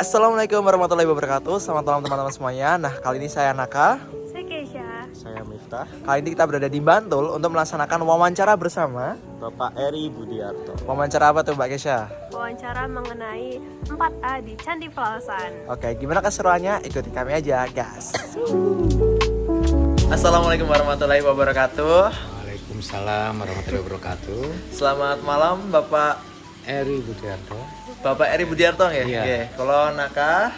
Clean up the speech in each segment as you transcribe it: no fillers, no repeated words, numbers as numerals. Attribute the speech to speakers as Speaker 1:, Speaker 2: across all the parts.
Speaker 1: Assalamualaikum warahmatullahi wabarakatuh. Selamat malam teman-teman semuanya. Nah, kali ini saya Naka.
Speaker 2: Saya Keisha.
Speaker 3: Saya Miftah.
Speaker 1: Kali ini kita berada di Bantul untuk melaksanakan wawancara bersama
Speaker 3: Bapak Eri Budiarto.
Speaker 1: Wawancara apa tuh Mbak Kesha?
Speaker 2: Wawancara mengenai 4A di Candi Pelausan.
Speaker 1: Oke, gimana keseruannya? Ikuti kami aja, gas. Assalamualaikum warahmatullahi wabarakatuh.
Speaker 3: Waalaikumsalam warahmatullahi wabarakatuh.
Speaker 1: Selamat malam Bapak
Speaker 3: Eri Budiarto.
Speaker 1: Bapak Eri Budiarto ya?
Speaker 3: Iya.
Speaker 1: Oke. Kalau Naka,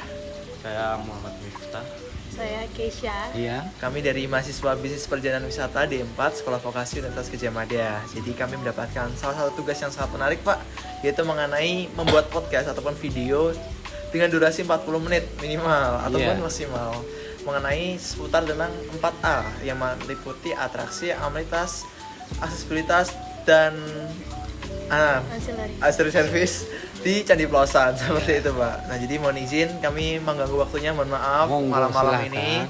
Speaker 3: Saya Muhammad Miftah.
Speaker 2: Saya Keisha.
Speaker 3: Iya.
Speaker 1: kami dari mahasiswa bisnis perjalanan wisata D4 Sekolah Vokasi Universitas Gadjah Mada. Jadi kami mendapatkan salah satu tugas yang sangat menarik Pak, yaitu mengenai membuat podcast ataupun video dengan durasi 40 menit minimal ataupun maksimal, mengenai seputar tentang 4A yang meliputi atraksi, amenitas, aksesibilitas, dan
Speaker 2: Ancillary
Speaker 1: service di Candi Pelausan seperti itu Pak. Nah jadi mohon izin kami mengganggu waktunya, mohon maaf malam-malam ini.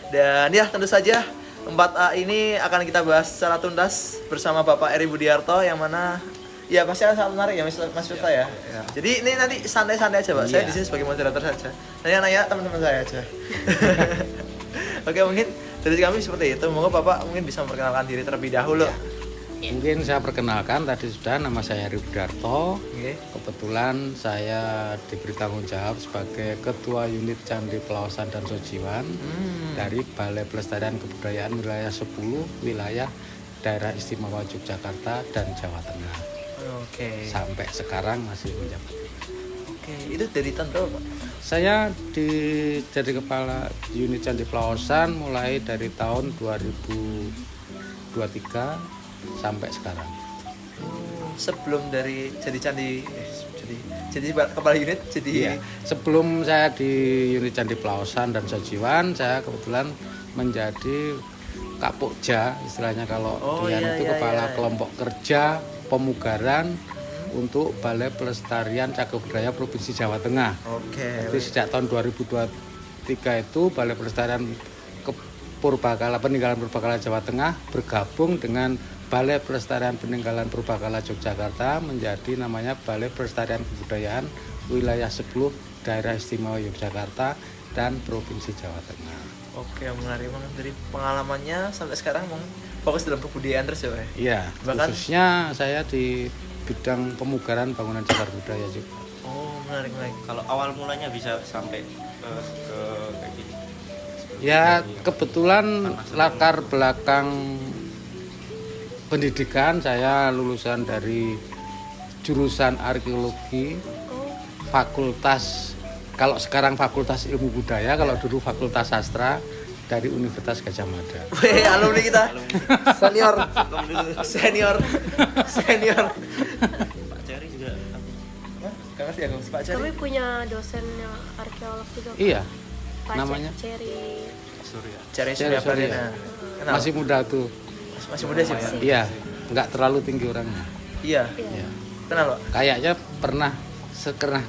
Speaker 1: Dan ya tentu saja 4A ini akan kita bahas secara tuntas bersama Bapak Eri Budiarto, yang mana ya pasti akan sangat menarik ya Mas Firta ya. Jadi ini nanti santai-santai aja Pak. Saya di sini sebagai moderator saja. Nanya-nanya teman-teman saya aja. Oke, mungkin dari kami seperti itu. Moga Bapak mungkin bisa memperkenalkan diri terlebih dahulu.
Speaker 4: Mungkin saya perkenalkan tadi sudah, nama saya Eri Budiarto.
Speaker 1: Oke.
Speaker 4: Kebetulan saya diberi tanggung jawab sebagai Ketua Unit Candi Pelausan dan Sojiwan dari Balai Pelestarian Kebudayaan Wilayah 10 Wilayah Daerah Istimewa Yogyakarta dan Jawa Tengah.
Speaker 1: Oke.
Speaker 4: Sampai sekarang masih menjabat.
Speaker 1: Oke, itu dari tahun berapa Pak?
Speaker 4: Saya jadi Kepala Unit Candi Pelausan mulai dari tahun 2023 sampai sekarang.
Speaker 1: Sebelum dari jadi kepala unit jadi
Speaker 4: Iya. Sebelum saya di Unit Candi Pelausan dan Sojiwan, saya kebetulan menjadi Kapokja, istilahnya kalau kepala kelompok kerja pemugaran untuk Balai Pelestarian Cagar Budaya Provinsi Jawa Tengah.
Speaker 1: Oke.
Speaker 4: Jadi sejak tahun 2023 itu Balai Pelestarian Peninggalan Purbakala Jawa Tengah bergabung dengan Balai Pelestarian Peninggalan Purbakala Yogyakarta menjadi namanya Balai Pelestarian Kebudayaan Wilayah 10 Daerah Istimewa Yogyakarta dan Provinsi Jawa Tengah.
Speaker 1: Oke, menarik banget dari pengalamannya sampai sekarang fokus dalam kebudayaan terus ya Pak?
Speaker 4: Iya,
Speaker 1: Bahkan-
Speaker 4: khususnya saya di bidang pemugaran bangunan cagar budaya juga.
Speaker 1: Oh, menarik.
Speaker 3: Kalau awal mulanya bisa sampai ke kayak gini.
Speaker 4: Ya, kebetulan latar belakang pendidikan saya lulusan dari jurusan arkeologi, fakultas, kalau sekarang Fakultas Ilmu Budaya, kalau dulu Fakultas Sastra dari Universitas Gadjah Mada.
Speaker 1: Weh, alumni kita. Senior.
Speaker 3: Pak Ceri juga.
Speaker 1: Gak ngerti ya Pak Cari?
Speaker 2: Kami punya dosen yang arkeolog juga. Pak.
Speaker 4: Iya,
Speaker 2: Pak
Speaker 4: namanya?
Speaker 2: Ceri.
Speaker 3: Surya.
Speaker 1: Cari
Speaker 4: Ceri
Speaker 1: Surya Pradana. Kenal?
Speaker 4: masih muda tuh.
Speaker 1: Masih muda sih Pak?
Speaker 4: Iya, nggak terlalu tinggi orangnya.
Speaker 1: Iya.
Speaker 4: Iya.
Speaker 1: Kenal Pak?
Speaker 4: Kayaknya pernah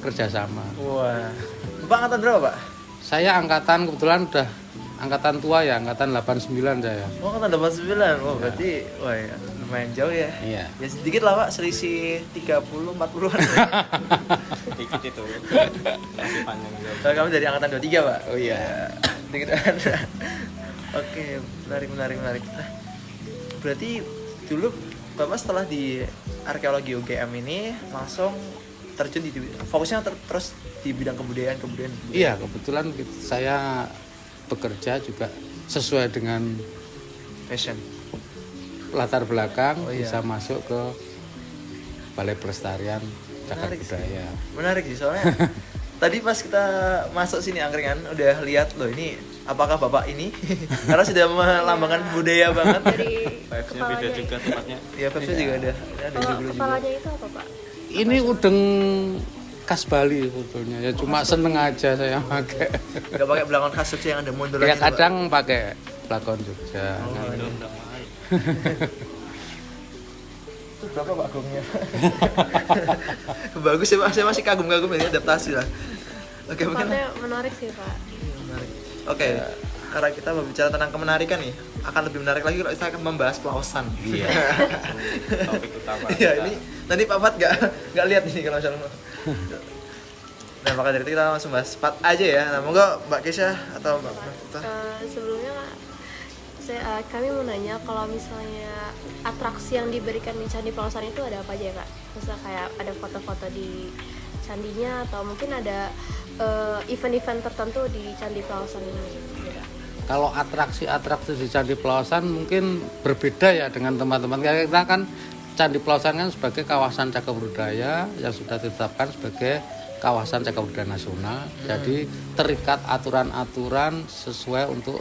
Speaker 4: kerjasama.
Speaker 1: Wah. Bapak angkatan berapa Pak?
Speaker 4: Saya angkatan kebetulan udah angkatan tua ya, angkatan 89 saya.
Speaker 1: Oh, angkatan 89. Oh, berarti ya, lumayan jauh ya.
Speaker 4: Iya.
Speaker 1: Ya sedikit lah Pak, selisih 30-40-an.
Speaker 3: Dikit itu. Masih panjang juga.
Speaker 1: Kalau kami dari angkatan 23 Pak.
Speaker 4: Oh iya.
Speaker 1: Dikit. Oke, menarik. Nah, berarti dulu Bapak setelah di arkeologi UGM ini langsung terjun di fokusnya terus di bidang kebudayaan.
Speaker 4: Iya, kebetulan saya bekerja juga sesuai dengan
Speaker 1: Passion.
Speaker 4: latar belakang,
Speaker 1: Oh, iya.
Speaker 4: bisa masuk ke Balai Pelestarian Cagar
Speaker 1: Menarik sih.
Speaker 4: Budaya.
Speaker 1: Menarik sih soalnya tadi pas kita masuk sini angkringan udah lihat loh ini apakah Bapak ini karena sudah melambangkan budaya banget.
Speaker 2: Dari
Speaker 3: Vibes-nya beda
Speaker 2: kepalanya.
Speaker 3: juga tempatnya.
Speaker 1: Ya Pepsi juga ada
Speaker 2: Kalau
Speaker 1: juga.
Speaker 2: kepalanya itu apa Pak?
Speaker 4: Ini udeng khas Bali sebetulnya. Ya cuma seneng aja saya pakai.
Speaker 1: Gak pakai belakang khas Jogja yang ada munduran
Speaker 4: Ya
Speaker 1: gitu, Pak?
Speaker 4: kadang pakai lakon Jogja.
Speaker 3: Belum udah mulai.
Speaker 1: Itu berapa Pak gongnya? Bagus ya Pak, saya masih kagum-kagum ini adaptasi lah. Oke, mungkin
Speaker 2: Tempatnya menarik sih Pak.
Speaker 1: menarik. Oke, karena kita berbicara tentang kemenarikan nih, akan lebih menarik lagi kalau kita akan membahas pelausan.
Speaker 4: Iya.
Speaker 3: Topik utama.
Speaker 1: Iya, ini nanti Pak Fat nggak lihat nih kalau misalnya. Nah, maka dari itu kita langsung bahas part aja ya. Nah, monggo Mbak Kesha atau Mbak Nafita.
Speaker 2: Sebelumnya kami mau nanya kalau misalnya atraksi yang diberikan di Candi Palosan itu ada apa aja ya Kak? Misalnya kayak ada foto-foto di candinya atau mungkin ada event-event tertentu di Candi Palosan ini gitu.
Speaker 4: Kalau atraksi-atraksi di Candi Palosan mungkin berbeda ya dengan teman-teman. Kita kan Candi Palosan kan sebagai kawasan cagar budaya yang sudah ditetapkan sebagai kawasan cagar budaya nasional. Jadi terikat aturan-aturan sesuai untuk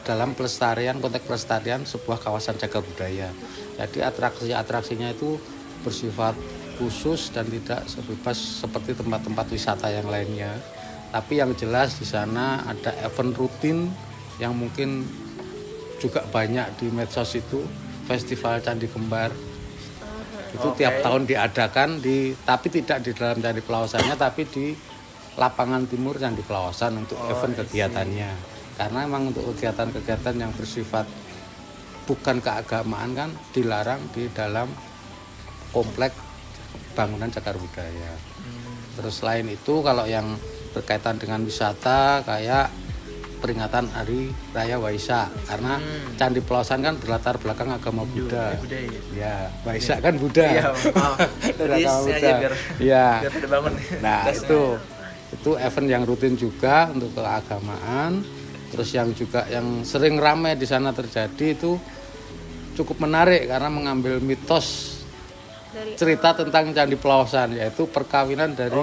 Speaker 4: dalam pelestarian, konteks pelestarian sebuah kawasan cagar budaya. Jadi atraksinya itu bersifat khusus dan tidak sebebas seperti tempat-tempat wisata yang lainnya. Tapi yang jelas di sana ada event rutin yang mungkin juga banyak di medsos itu, Festival Candi Kembar. Itu tiap tahun diadakan tapi tidak di dalam Candi Pelawasannya, tapi di lapangan timur Candi Pelawasan untuk event kegiatannya. Karena memang untuk kegiatan-kegiatan yang bersifat bukan keagamaan kan dilarang di dalam komplek bangunan cagar budaya. Terus selain itu kalau yang berkaitan dengan wisata kayak peringatan Hari Raya Waisak, karena Candi Pelawasan kan berlatar belakang agama Buddha. Ya, Waisak kan Buddha.
Speaker 1: Iya, maaf. Jadi sengaja biar pada bangun.
Speaker 4: Nah, itu event yang rutin juga untuk keagamaan. Terus yang juga yang sering ramai di sana terjadi itu cukup menarik karena mengambil mitos cerita tentang Candi Pelawasan, yaitu perkawinan dari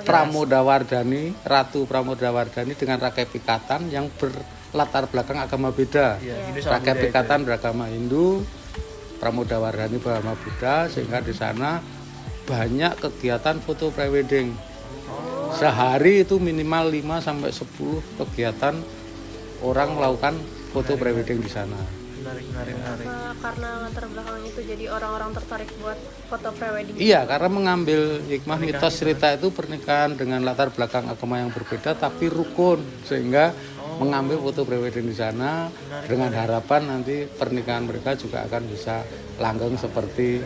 Speaker 4: Pramodawardhani, Ratu Pramodawardhani dengan Rakai Pikatan yang berlatar belakang agama beda. Rakai Pikatan beragama Hindu, Pramodawardhani beragama Buddha, sehingga di sana banyak kegiatan foto prewedding. Sehari itu minimal 5 sampai 10 kegiatan orang melakukan foto prewedding di sana.
Speaker 1: Menarik.
Speaker 2: Karena latar belakang itu jadi orang-orang tertarik buat foto prewedding.
Speaker 4: Iya, karena mengambil hikmah mitos cerita itu pernikahan dengan latar belakang agama yang berbeda tapi rukun, sehingga mengambil foto prewedding di sana dengan harapan nanti pernikahan mereka juga akan bisa langgeng seperti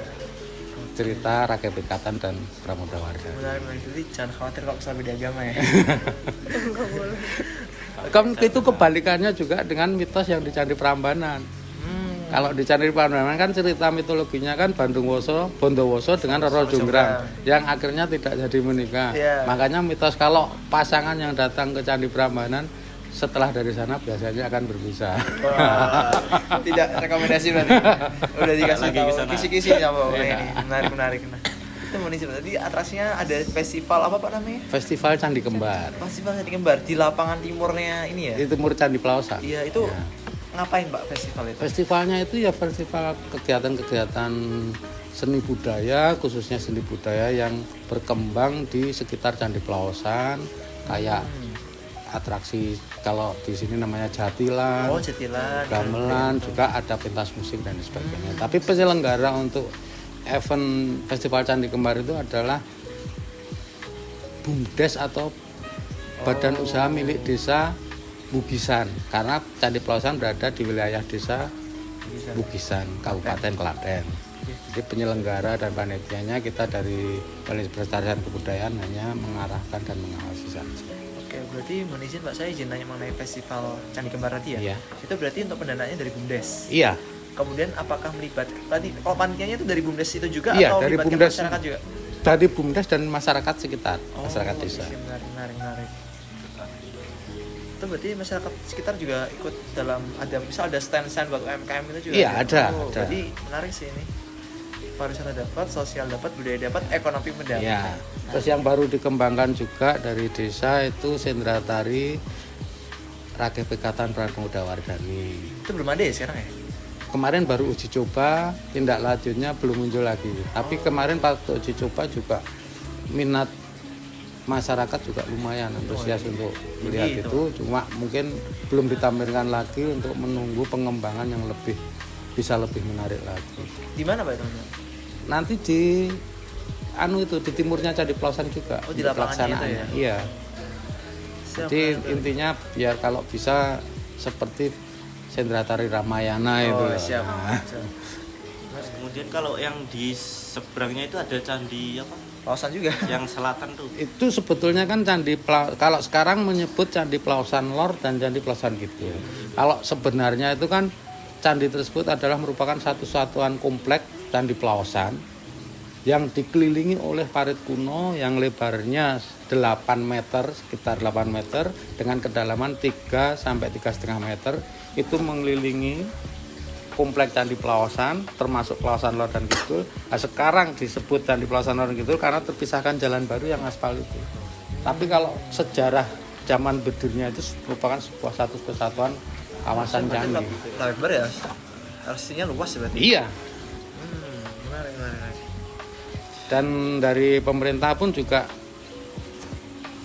Speaker 4: cerita Rakai Pikatan dan Pramodawardhani.
Speaker 1: Menarik. Jadi jangan khawatir kalau kesal beda agama ya.
Speaker 2: Enggak boleh.
Speaker 4: Kan itu kebalikannya juga dengan mitos yang di Candi Prambanan. Kalau di Candi Prambanan kan cerita mitologinya kan Bondowoso dengan Roro Jonggrang yang akhirnya tidak jadi menikah. Makanya mitos kalau pasangan yang datang ke Candi Prambanan setelah dari sana biasanya akan berpisah.
Speaker 1: Tidak rekomendasi berarti. Udah dikasih tahu kisi-kisi sama ini. Menarik. Nah, itu mau nih tadi atraksinya ada festival apa Pak namanya?
Speaker 4: Festival Candi Kembar.
Speaker 1: Festival Candi Kembar di lapangan timurnya ini ya.
Speaker 4: Di timur Candi Pelawasan.
Speaker 1: Iya, itu ngapain Pak festival itu?
Speaker 4: Festivalnya itu ya festival kegiatan-kegiatan seni budaya, khususnya seni budaya yang berkembang di sekitar Candi Pelawasan, kayak atraksi kalau di sini namanya Jatilan, gamelan, juga ada pentas musik dan sebagainya. Tapi penyelenggara untuk event Festival Candi Kembar itu adalah BUMDes atau Badan Usaha Milik Desa Bugisan, karena Candi Pelawasan berada di wilayah desa Bugisan, Kabupaten Klaten. Jadi penyelenggara dan panitianya kita dari Balai Pelestarian Kebudayaan hanya mengarahkan dan mengawasi saja.
Speaker 1: Oke, berarti mohon izin Pak, saya izin nanya mengenai Festival Candi Kembar tadi ya?
Speaker 4: Iya.
Speaker 1: Itu berarti untuk pendanaannya dari BUMDes?
Speaker 4: Iya.
Speaker 1: Kemudian apakah melibatkan, tadi kalau panitianya itu dari BUMDes itu juga
Speaker 4: iya,
Speaker 1: atau
Speaker 4: dari
Speaker 1: melibatkan
Speaker 4: BUMDes,
Speaker 1: masyarakat juga?
Speaker 4: Dari BUMDes dan masyarakat sekitar, masyarakat desa.
Speaker 1: Menarik. Itu berarti masyarakat sekitar juga ikut dalam, misal ada stand-stand buat UMKM itu juga?
Speaker 4: Iya, ada.
Speaker 1: Berarti menarik sih ini. Pariwisata dapat, sosial dapat, budaya dapat, ekonomi mendapat.
Speaker 4: Ya. Terus yang baru dikembangkan juga dari desa itu sendera tari Rakai Pikatan Pramodawardhani.
Speaker 1: Itu belum ada ya sekarang ya?
Speaker 4: Kemarin baru uji coba, tindak lanjutnya belum muncul lagi. Tapi kemarin waktu uji coba juga minat masyarakat juga lumayan antusias untuk melihat itu. Cuma mungkin belum ditampilkan lagi untuk menunggu pengembangan yang bisa lebih menarik lagi.
Speaker 1: Di mana Pak teman-teman?
Speaker 4: Nanti di di timurnya Candi Pelawasan juga.
Speaker 1: Oh, di lapangannya itu ya?
Speaker 4: Iya. Jadi intinya biar kalau bisa seperti sendera tari Ramayana itu.
Speaker 1: Siap.
Speaker 3: Mas, kemudian kalau yang di seberangnya itu ada candi apa?
Speaker 1: Plaosan juga.
Speaker 3: Yang selatan tuh.
Speaker 4: Itu sebetulnya kan kalau sekarang menyebut Candi Plaosan Lor dan Candi Plaosan Kidul. Kalau sebenarnya itu kan candi tersebut adalah merupakan satu satuan komplek Candi Plaosan yang dikelilingi oleh parit kuno yang lebarnya 8 meter, sekitar 8 meter dengan kedalaman 3 sampai 3,5 meter. Itu mengelilingi komplek Candi Plaosan termasuk Plaosan Lor dan Kidul. Nah, sekarang disebut Candi Plaosan Lor dan Kidul karena terpisahkan jalan baru yang aspal itu. Tapi kalau sejarah zaman berdirinya itu merupakan sebuah satu kesatuan kawasan candi.
Speaker 1: Lebar ya. Artinya luas ya berarti.
Speaker 4: Iya.
Speaker 1: Menarik.
Speaker 4: Dan dari pemerintah pun juga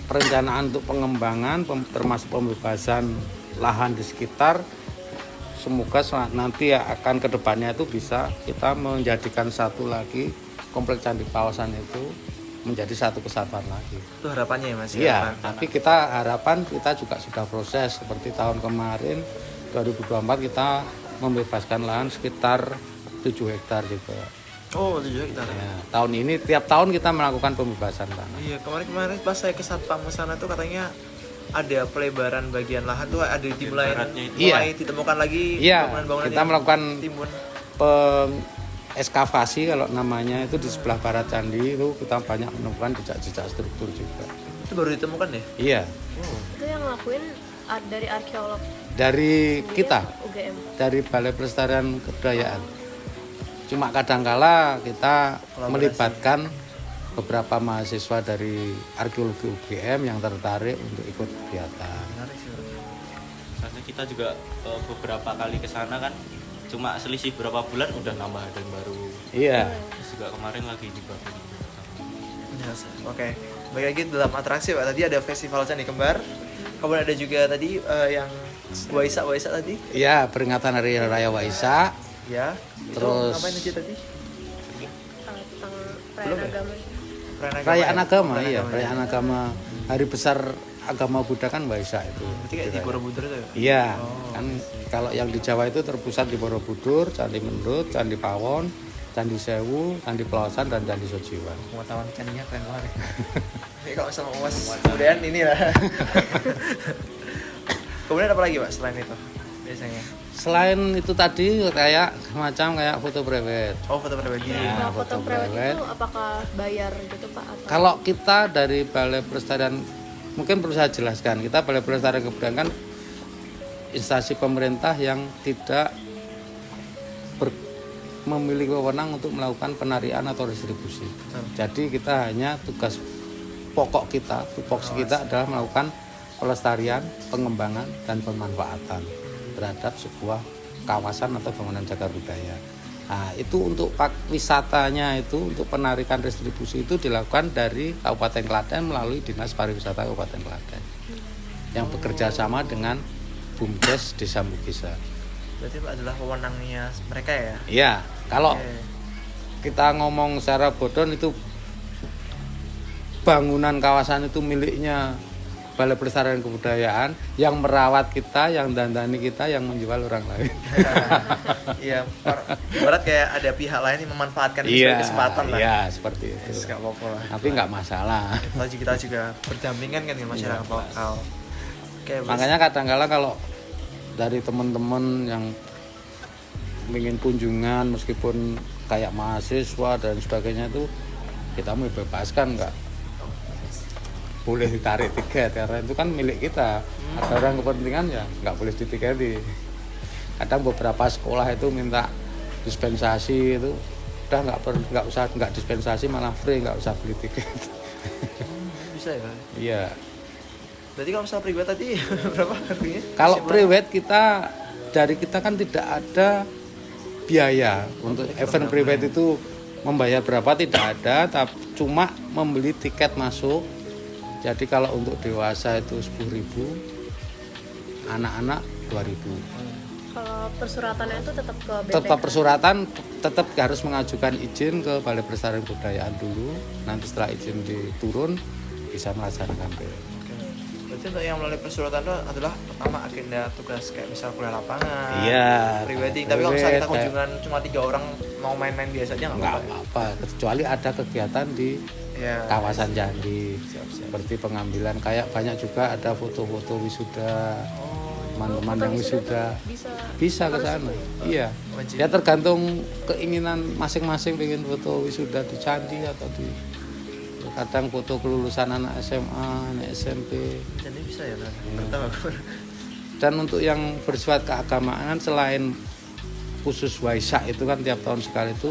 Speaker 4: perencanaan untuk pengembangan termasuk pembebasan lahan di sekitar. Semoga nanti ya akan kedepannya itu bisa kita menjadikan satu lagi komplek Candi Plaosan itu menjadi satu kesatuan lagi.
Speaker 1: Itu harapannya ya Mas?
Speaker 4: Iya, tapi harapan kita juga sudah proses seperti tahun kemarin 2024 kita membebaskan lahan sekitar 7 hektar juga.
Speaker 1: Oh 7 hektar.
Speaker 4: Ya, tahun ini tiap tahun kita melakukan pembebasan tanah.
Speaker 1: Iya kemarin pas saya ke Satpam sana tuh katanya ada pelebaran bagian lahan tuh ada dimulai
Speaker 4: Iya.
Speaker 1: ditemukan lagi
Speaker 4: Iya,
Speaker 1: bangunan-bangunan
Speaker 4: kita
Speaker 1: yang
Speaker 4: melakukan
Speaker 1: timbun.
Speaker 4: ekskavasi kalau namanya itu di sebelah barat candi itu kita banyak menemukan jejak-jejak struktur juga.
Speaker 1: Itu baru ditemukan ya?
Speaker 4: Iya,
Speaker 2: Itu yang ngelakuin dari arkeolog
Speaker 4: dari
Speaker 2: sendiri
Speaker 4: kita,
Speaker 2: atau UGM.
Speaker 4: dari Balai Pelestarian Kebudayaan. Cuma kadangkala kita melibatkan beberapa mahasiswa dari arkeologi UGM yang tertarik untuk ikut kegiatan.
Speaker 3: Karena kita juga beberapa kali ke sana kan cuma selisih berapa bulan udah nambah ada yang baru.
Speaker 4: Iya.
Speaker 3: Terus juga kemarin lagi dibangun.
Speaker 1: Yes. Oke. Baik lagi dalam atraksi Pak. Tadi ada festival Candi Kembar. Kemudian ada juga tadi yang Waisak tadi.
Speaker 4: Iya, peringatan Hari Raya Waisak.
Speaker 1: Ya.
Speaker 4: Terus-
Speaker 1: Itu ngapain aja tadi?
Speaker 2: Tentang
Speaker 1: Belum
Speaker 2: perayaan
Speaker 1: ya?
Speaker 2: agama.
Speaker 4: Perayaan
Speaker 1: ya?
Speaker 4: agama,
Speaker 1: Perayaan
Speaker 4: iya,
Speaker 1: agama,
Speaker 4: perayaan agama. Hari besar agama Buddha kan Waisak itu.
Speaker 1: Berarti kayak di Borobudur itu ya?
Speaker 4: Iya,
Speaker 1: Oh.
Speaker 4: kan kalau yang di Jawa itu terpusat di Borobudur, Candi Mendut, Candi Pawon, Candi Sewu, Candi Plaosan dan Candi Sojiwan.
Speaker 1: Pengetahuan candinya keren banget ya. Ini kalau sama UAS kemudian ini lah. Kemudian apa lagi Pak selain itu biasanya?
Speaker 4: Selain itu tadi kayak foto prewed.
Speaker 1: Oh foto pribadi.
Speaker 4: Ya,
Speaker 2: Kalau foto
Speaker 4: foto
Speaker 2: prewed
Speaker 4: prewed.
Speaker 2: itu apakah bayar gitu Pak? Atau
Speaker 4: Kalau kita dari Balai Pelestarian, mungkin perlu saya jelaskan, kita Balai Pelestarian Kebudayaan kan instansi pemerintah yang tidak memiliki wewenang untuk melakukan penarian atau distribusi. Jadi kita hanya tugas pokok kita, tupoksi kita adalah melakukan pelestarian, pengembangan dan pemanfaatan terhadap sebuah kawasan atau bangunan cagar budaya. Nah, itu untuk wisatanya itu untuk penarikan distribusi itu dilakukan dari Kabupaten Klaten melalui Dinas Pariwisata Kabupaten Klaten yang bekerja sama dengan BUMDes Desa Mugisa.
Speaker 1: Berarti Pak adalah wewenangnya mereka ya?
Speaker 4: Iya, kalau
Speaker 1: Oke.
Speaker 4: kita ngomong secara bodon itu bangunan kawasan itu miliknya Balai Pelestarian Kebudayaan, yang merawat kita, yang dandani kita, yang menjual orang lain.
Speaker 1: Iya, berat kayak ada pihak lain yang memanfaatkan itu sebagai kesempatan lah.
Speaker 4: Iya, seperti itu.
Speaker 1: Yes, nggak apa-apa lah.
Speaker 4: Tapi nggak masalah.
Speaker 1: Kita juga berdampingan kan dengan masyarakat lokal. Oke, Bos.
Speaker 4: Makanya kadang-kala kalau dari teman-teman yang ingin kunjungan meskipun kayak mahasiswa dan sebagainya itu kita mau bebaskan nggak boleh ditarik tiket karena itu kan milik kita. Ada orang kepentingan ya nggak boleh ditiketi. Kadang beberapa sekolah itu minta dispensasi itu udah nggak dispensasi malah free, nggak usah beli tiket.
Speaker 1: Bisa ya?
Speaker 4: Iya.
Speaker 1: Berarti kalau misalnya pribadi tadi berapa harganya?
Speaker 4: Kalau prewed dari kita kan tidak ada biaya untuk event prewed itu membayar berapa tidak ada, tapi cuma membeli tiket masuk. Jadi kalau untuk dewasa itu 10.000, anak-anak 2.000.
Speaker 2: kalau persyaratannya itu tetap ke BPK?
Speaker 4: Tetap persyaratan tetap harus mengajukan izin ke Balai Pelestarian Kebudayaan dulu. Nanti setelah izin diturun bisa melaksanakan prewed.
Speaker 1: Berarti untuk yang melalui persyaratan itu adalah pertama agenda tugas kayak misal kuliah lapangan,
Speaker 4: Iya.
Speaker 1: prewedding. Tapi kalau misalnya kita
Speaker 4: Prewedding,
Speaker 1: kunjungan cuma 3 orang mau main-main biasa aja nggak
Speaker 4: nggak
Speaker 1: apa-apa.
Speaker 4: apa-apa, kecuali ada kegiatan di
Speaker 1: Ya,
Speaker 4: kawasan candi.
Speaker 1: siap.
Speaker 4: Seperti pengambilan kayak banyak juga ada foto-foto wisuda, teman-teman yang wisuda bisa ke sana. Iya.
Speaker 1: Wajib.
Speaker 4: Ya tergantung keinginan masing-masing pengen foto wisuda di candi atau di kadang foto kelulusan anak SMA, anak SMP.
Speaker 1: Jadi bisa ya, pertama.
Speaker 4: Dan untuk yang bersifat keagamaan selain khusus Waisak itu kan tiap tahun sekali itu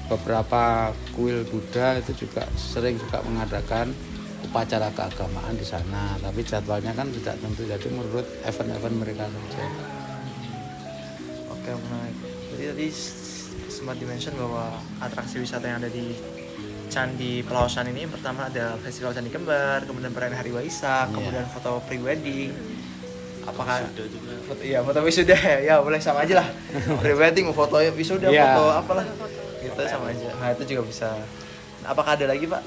Speaker 4: beberapa kuil Buddha itu juga sering juga mengadakan upacara keagamaan di sana. Tapi jadwalnya kan tidak tentu, jadi menurut event-event mereka saja.
Speaker 1: Oke, menarik. Jadi tadi sempat dimention bahwa atraksi wisata yang ada di Candi Pelausan ini pertama ada Festival Candi Kembar, kemudian perayaan Hari Waisak, kemudian foto pre-wedding. Apakah foto, iya, foto wisuda ya boleh sama aja lah. Pre-wedding, foto wisuda, foto apalah. Gitu sama aja. Nah, itu juga bisa. Nah, apakah ada lagi, Pak?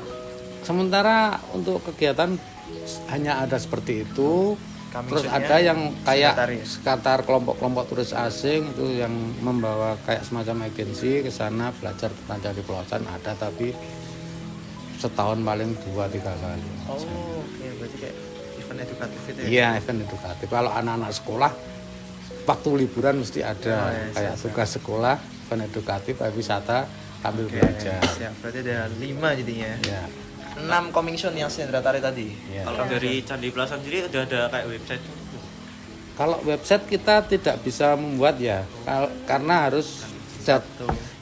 Speaker 4: Sementara untuk kegiatan hanya ada seperti itu. Terus
Speaker 1: Maksudnya
Speaker 4: ada yang kayak
Speaker 1: sekretari ya?
Speaker 4: sekitar kelompok-kelompok turis asing itu yang membawa kayak semacam agensi ke sana belajar tentang Candi Pelausan ada, tapi setahun paling 2-3 kali.
Speaker 1: Oh, oke. Berarti kayak event edukatif itu ya?
Speaker 4: Iya, event edukatif. Kalau anak-anak sekolah waktu liburan mesti ada kayak tugas sekolah, event edukatif, wisata sambil belajar.
Speaker 1: Siap. Berarti ada 5 jadinya.
Speaker 4: Ya.
Speaker 1: 6 coming soon yang Sendra tarik tadi.
Speaker 4: Ya.
Speaker 3: Kalau dari Candi Pelausan sendiri udah ada kayak website.
Speaker 4: Kalau website kita tidak bisa membuat ya, karena harus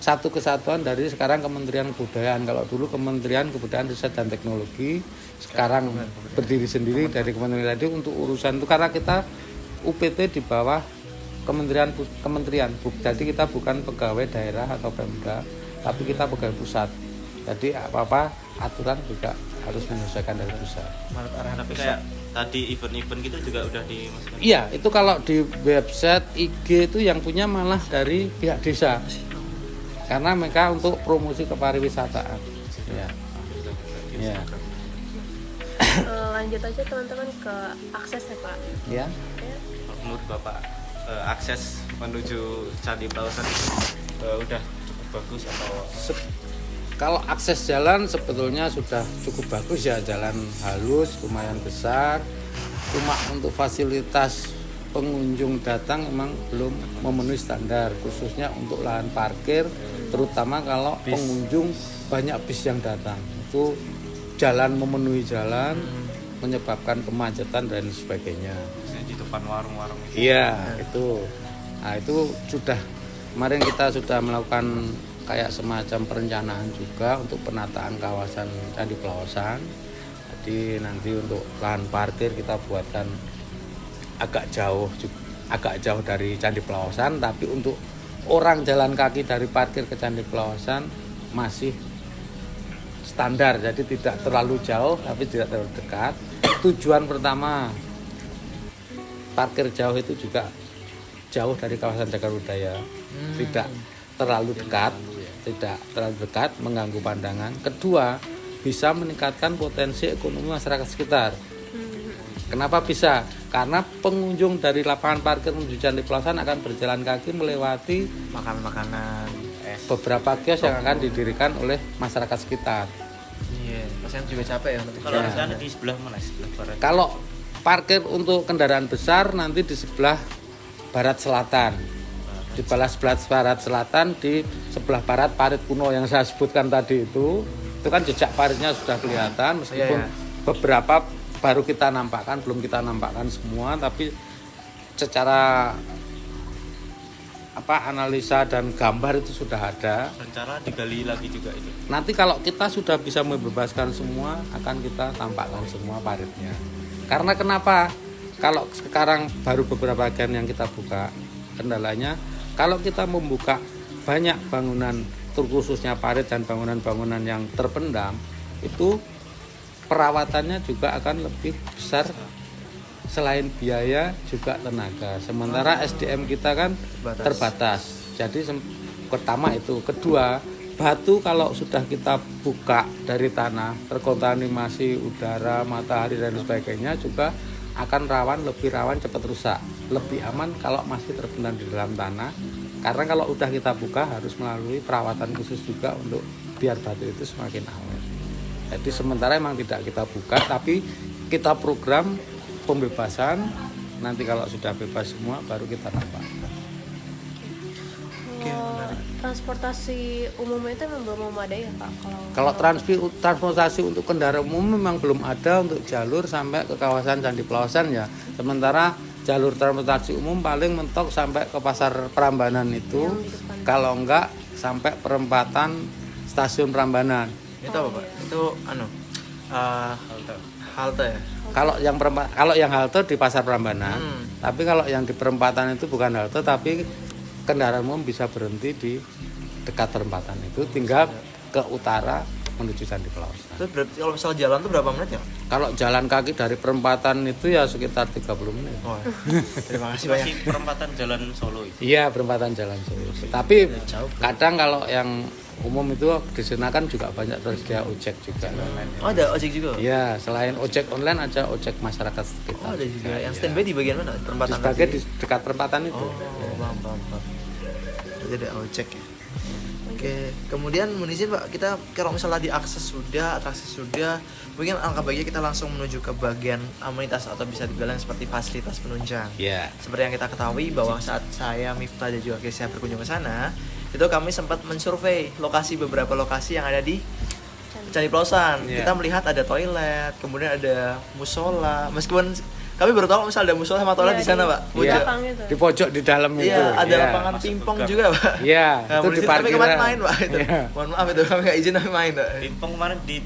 Speaker 4: satu kesatuan dari sekarang Kementerian Kebudayaan. Kalau dulu Kementerian Kebudayaan Riset dan Teknologi, sekarang berdiri sendiri dari Kementerian tadi untuk urusan itu karena kita UPT di bawah kementerian. Jadi kita bukan pegawai daerah atau Pemda, tapi kita pegawai pusat. Jadi apa-apa aturan juga harus menyelesaikan dari pusat.
Speaker 3: Tapi kayak tadi event-event gitu juga udah dimasukkan.
Speaker 4: Iya, itu kalau di website IG itu yang punya malah dari pihak desa. Karena mereka untuk promosi kepariwisataan. Ya. Ya.
Speaker 2: Lanjut aja teman-teman ke akses ya Pak.
Speaker 4: Ya.
Speaker 3: Menurut Bapak akses menuju Candi Pelausan itu udah cukup bagus atau
Speaker 4: Kalau akses jalan sebetulnya sudah cukup bagus ya, jalan halus, lumayan besar. Cuma untuk fasilitas pengunjung datang memang belum memenuhi standar, khususnya untuk lahan parkir, terutama kalau pengunjung banyak bis yang datang. Itu jalan memenuhi jalan, menyebabkan kemacetan dan sebagainya.
Speaker 3: di depan warung-warung itu?
Speaker 4: Iya, itu. Nah, itu sudah kemarin kita sudah melakukan kayak semacam perencanaan juga untuk penataan kawasan Candi Pelausan. Jadi nanti untuk lahan parkir kita buatkan agak jauh dari Candi Pelausan, tapi untuk orang jalan kaki dari parkir ke Candi Pelausan masih standar, jadi tidak terlalu jauh tapi tidak terlalu dekat. Tujuan pertama parkir jauh itu juga jauh dari kawasan Cagar Budaya, tidak terlalu dekat, mengganggu pandangan. Kedua, bisa meningkatkan potensi ekonomi masyarakat sekitar. Kenapa bisa? Karena pengunjung dari lapangan parkir menuju Candi Pelausan akan berjalan kaki melewati
Speaker 1: makanan
Speaker 4: beberapa kios yang akan didirikan oleh masyarakat sekitar.
Speaker 1: Iya, pasien juga capek ya.
Speaker 3: Kalau di sana di sebelah mana? Sebelah barat.
Speaker 4: Kalau parkir untuk kendaraan besar nanti di sebelah barat selatan. Di balas barat selatan, di sebelah barat parit kuno yang saya sebutkan tadi itu kan jejak paritnya sudah kelihatan, meskipun beberapa baru kita nampakkan, belum kita nampakkan semua, tapi secara analisa dan gambar itu sudah ada.
Speaker 3: Rencana digali lagi juga itu.
Speaker 4: Nanti kalau kita sudah bisa membebaskan semua, akan kita tampakkan semua paritnya. Karena kenapa? Kalau sekarang baru beberapa bagian yang kita buka, kendalanya kalau kita membuka banyak bangunan, terkhususnya parit dan bangunan-bangunan yang terpendam, itu perawatannya juga akan lebih besar. Selain biaya juga tenaga. Sementara SDM kita kan terbatas. Jadi pertama itu. Kedua, batu kalau sudah kita buka dari tanah, terkontaminasi udara, matahari dan sebagainya juga akan lebih rawan cepat rusak. Lebih aman kalau masih terpendam di dalam tanah. Karena kalau udah kita buka harus melalui perawatan khusus juga untuk biar batu itu semakin awet. Jadi sementara emang tidak kita buka, tapi kita program pembebasan. Nanti kalau sudah bebas semua baru kita nambah.
Speaker 2: Transportasi umum itu memang belum memadai ya Pak?
Speaker 4: Kalau transportasi untuk kendaraan umum memang belum ada untuk jalur sampai ke kawasan Candi Pelawasan ya. Sementara jalur transportasi umum paling mentok sampai ke Pasar Prambanan itu, kalau enggak sampai perempatan stasiun Prambanan.
Speaker 1: Itu apa Pak? Itu halte ya?
Speaker 4: Kalau yang halte di Pasar Prambanan, tapi kalau yang di perempatan itu bukan halte, tapi kendaraan umum bisa berhenti di dekat perempatan itu, tinggal ke utara menuju Candi Pelawasan.
Speaker 1: Itu berarti kalau misalnya jalan tuh berapa menit ya?
Speaker 4: Kalau jalan kaki dari perempatan itu ya sekitar 30 menit.
Speaker 1: Oh, terima kasih
Speaker 3: Masih
Speaker 1: banyak.
Speaker 3: perempatan Jalan Solo itu.
Speaker 4: Iya, perempatan Jalan Solo. Tapi kadang kalau yang umum itu di sana kan juga banyak tersedia ojek juga.
Speaker 1: Oh, ada ojek juga?
Speaker 4: Iya, selain ojek online ada ojek masyarakat sekitar.
Speaker 1: Oh, ada juga. Yang standby di bagian mana? Perempatan
Speaker 4: Sebagai
Speaker 1: tadi?
Speaker 4: di dekat perempatan itu.
Speaker 1: Oh, paham. Jadi ada ojek ya. Oke, kemudian mohon izin Pak, kita kalau misalnya diakses sudah, atraksi sudah, mungkin alangkah baiknya kita langsung menuju ke bagian amenitas atau bisa dibilang seperti fasilitas penunjang.
Speaker 4: Iya.
Speaker 1: Seperti yang kita ketahui bahwa saat saya, Miftah dan juga Kesia berkunjung ke sana, itu kami sempat mensurvei beberapa lokasi yang ada di Candi Pelawasan.
Speaker 4: Iya.
Speaker 1: Kita melihat ada toilet, kemudian ada musola. Meskipun kami baru tahu misalnya ada musola sama toilet di sana, Pak.
Speaker 4: Iya.
Speaker 2: Belakang itu.
Speaker 4: Di pojok di dalam itu.
Speaker 1: Iya, ada
Speaker 4: Iya.
Speaker 1: lapangan
Speaker 3: Masuk
Speaker 1: pingpong
Speaker 3: gang.
Speaker 1: juga, Pak.
Speaker 4: Iya,
Speaker 1: Nah,
Speaker 4: itu
Speaker 1: boleh
Speaker 4: di
Speaker 1: izin, tapi kemarin
Speaker 4: parkiran.
Speaker 1: main, Pak. Itu.
Speaker 4: Iya.
Speaker 1: Mohon maaf itu kami nggak izin tapi main, Pak.
Speaker 3: Pimpong kemarin di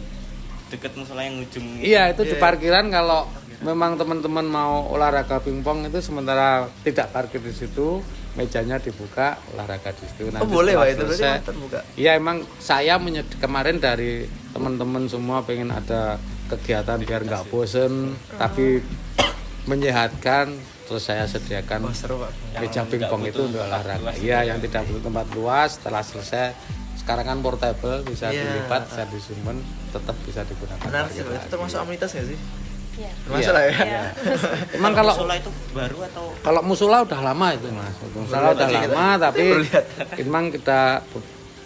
Speaker 3: dekat musola yang ujung.
Speaker 4: Iya, itu di
Speaker 1: Iya.
Speaker 4: parkiran. Kalau memang teman-teman mau olahraga pingpong itu sementara tidak parkir di situ, mejanya dibuka, olahraga di situ.
Speaker 1: Oh, boleh,
Speaker 4: setelah
Speaker 1: Pak. Itu berarti
Speaker 4: selesai,
Speaker 1: emang terbuka.
Speaker 4: iya, emang saya kemarin dari teman-teman semua pengen ada kegiatan biar nggak bosen, tapi menyehatkan, terus saya sediakan
Speaker 1: Wah, seru, Pak.
Speaker 4: meja
Speaker 3: Yang
Speaker 4: pingpong
Speaker 3: tidak
Speaker 4: itu
Speaker 3: butuh
Speaker 4: untuk
Speaker 3: tempat
Speaker 4: olahraga.
Speaker 3: luas.
Speaker 4: Iya, yang tidak butuh tempat luas. Setelah selesai, sekarang kan portable, bisa
Speaker 1: Iya.
Speaker 4: dilipat, bisa disimpan, tetap bisa digunakan.
Speaker 1: Benar sih,
Speaker 4: parkir
Speaker 1: Pak. Itu
Speaker 4: lagi.
Speaker 1: termasuk amenitas nggak sih?
Speaker 2: Iya.
Speaker 1: Termasuk lah ya.
Speaker 2: Iya.
Speaker 4: Emang kalau
Speaker 3: musola itu baru atau
Speaker 4: kalau musola udah lama itu Mas. Musola udah
Speaker 1: lihat aja
Speaker 4: lama tapi
Speaker 1: baru lihat.
Speaker 4: memang kita